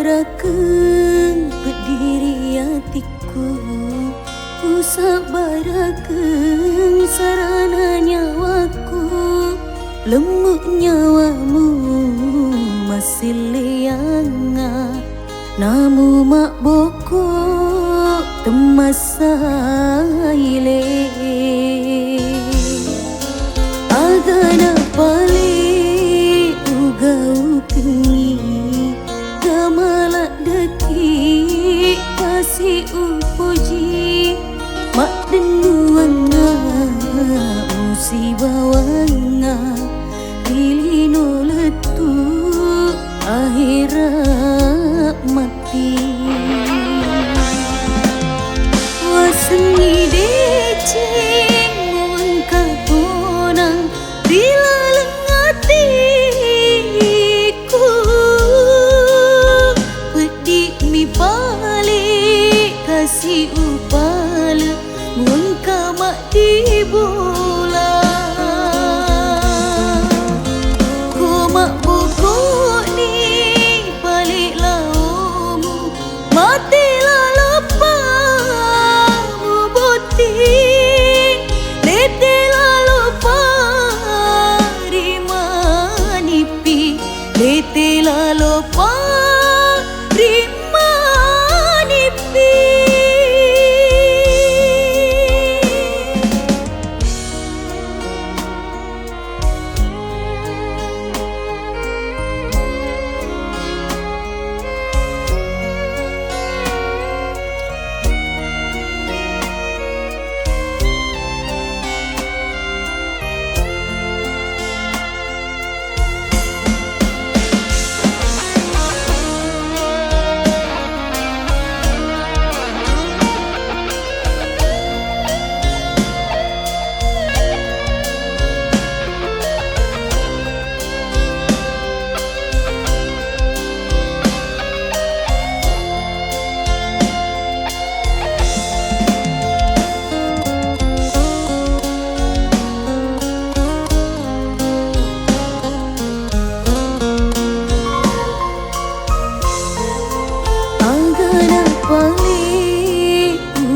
sabarakeun berdiri hatiku, ku sabarakeun sarana nyawaku, lemuk nyawamu masih lianga, namu mak bokok temasaile. Agana pale ugau kengi, gamalak deki kasih upuji, mak denuanga musibah wanga, pilino letu akhirat mati. Wasengi decing mun katonang bila lengatiku, pedik mi balik kasih upala mun kamak di bola. Ku mak bokok ni balik laumu, matilah lepamu boti, letelah lupa rimanipi, letelah lupa rimanipi.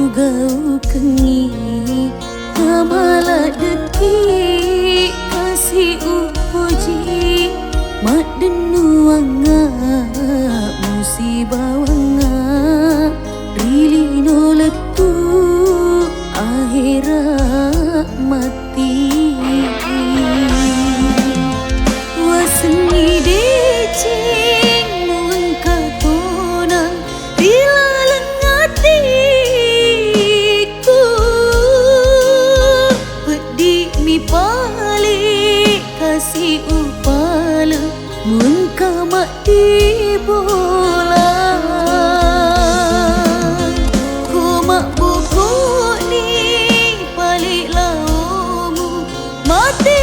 Ugau kengi, gamalak deki kasih upuji, mak denuanga musibah wanga, rilino letu akhirat mati. Wasengi decing mun katonang bila lengatiku, pedik mi balik kasih upala mun kamak di bola. Ku mak bokok ni balik laumu, mati